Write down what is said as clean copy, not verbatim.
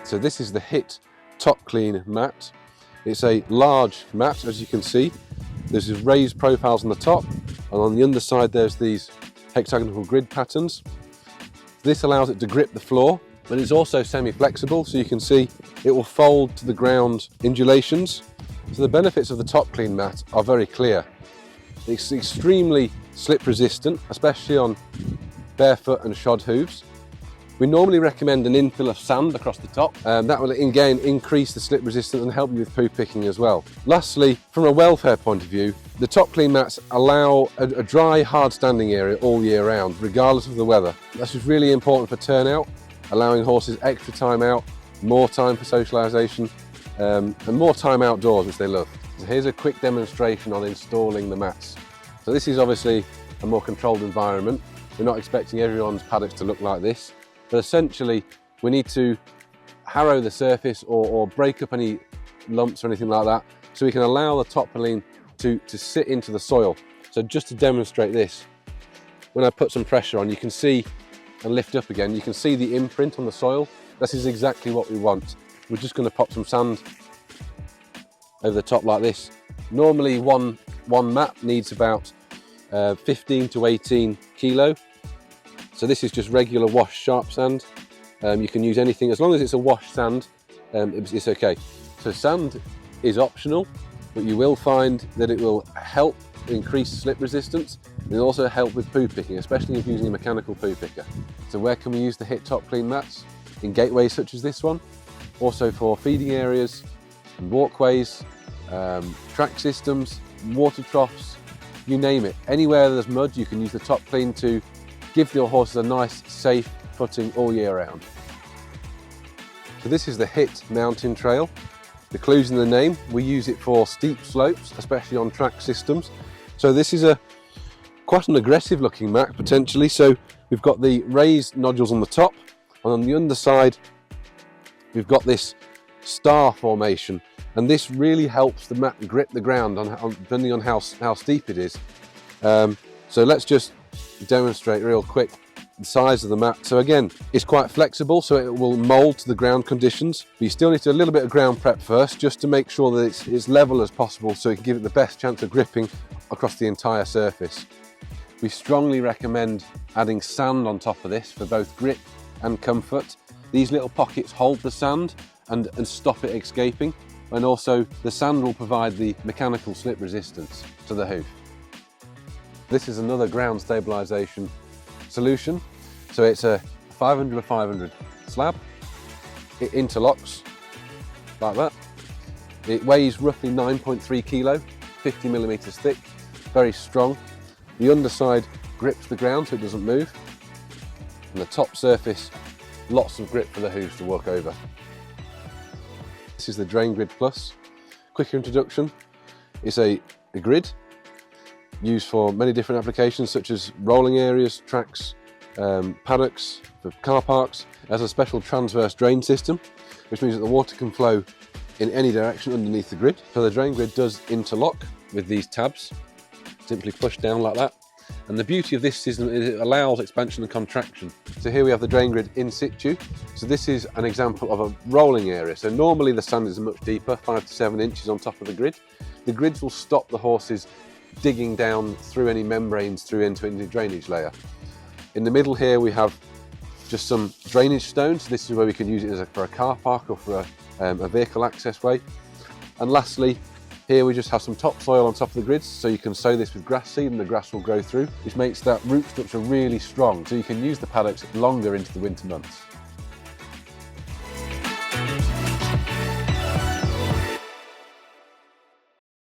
So this is the HIT Top Clean mat. It's a large mat, as you can see. There's these raised profiles on the top, and on the underside there's these hexagonal grid patterns. This allows it to grip the floor, but it's also semi-flexible, so you can see it will fold to the ground undulations. So the benefits of the Top Clean mat are very clear. It's extremely slip resistant, especially on barefoot and shod hooves. We normally recommend an infill of sand across the top. That will again increase the slip resistance and help you with poo picking as well. Lastly, from a welfare point of view, the Top Clean mats allow a dry, hard standing area all year round, regardless of the weather. That's just really important for turnout, allowing horses extra time out, more time for socialisation, and more time outdoors, which they love. So here's a quick demonstration on installing the mats. So this is obviously a more controlled environment. We're not expecting everyone's paddocks to look like this. But essentially, we need to harrow the surface or break up any lumps or anything like that, so we can allow the Top Clean to sit into the soil. So just to demonstrate this, when I put some pressure on, you can see, and lift up again, you can see the imprint on the soil. This is exactly what we want. We're just going to pop some sand over the top like this. Normally one mat needs about 15 to 18 kilo. So this is just regular wash sharp sand. You can use anything, as long as it's a wash sand, it's okay. So sand is optional, but you will find that it will help increase slip resistance. It will also help with poo picking, especially if using a mechanical poo picker. So where can we use the HIT Top Clean mats? In gateways such as this one, also for feeding areas, walkways, track systems, water troughs, you name it. Anywhere there's mud, you can use the Top Clean to give your horses a nice, safe footing all year round. So this is the HIT mountain trail. The clue's in the name. We use it for steep slopes, especially on track systems. So this is quite an aggressive looking mat potentially. So we've got the raised nodules on the top, and on the underside we've got this star formation, and this really helps the mat grip the ground depending on how steep it is. So let's just demonstrate real quick the size of the mat. So again, it's quite flexible, so it will mould to the ground conditions, but you still need to do a little bit of ground prep first, just to make sure that it's as level as possible, so it can give it the best chance of gripping across the entire surface. We strongly recommend adding sand on top of this for both grip and comfort. These little pockets hold the sand and stop it escaping, and also the sand will provide the mechanical slip resistance to the hoof. This is another ground stabilisation solution. So it's a 500 by 500 slab. It interlocks like that. It weighs roughly 9.3 kilo, 50 millimeters thick, very strong. The underside grips the ground so it doesn't move. And the top surface, lots of grip for the hooves to walk over. This is the DrainGrid Plus. Quick introduction. It's a grid used for many different applications, such as rolling areas, tracks, paddocks, for car parks. It has a special transverse drain system, which means that the water can flow in any direction underneath the grid. So the DrainGrid does interlock with these tabs. Simply push down like that. And the beauty of this system is it allows expansion and contraction. So here we have the DrainGrid in situ. So this is an example of a rolling area. So normally the sand is much deeper, 5 to 7 inches on top of the grid. The grids will stop the horses digging down through any membranes through into the drainage layer. In the middle here we have just some drainage stones. This is where we can use it for a car park or for a vehicle access way. And lastly, here we just have some topsoil on top of the grids, so you can sow this with grass seed and the grass will grow through, which makes that root structure really strong, so you can use the paddocks longer into the winter months.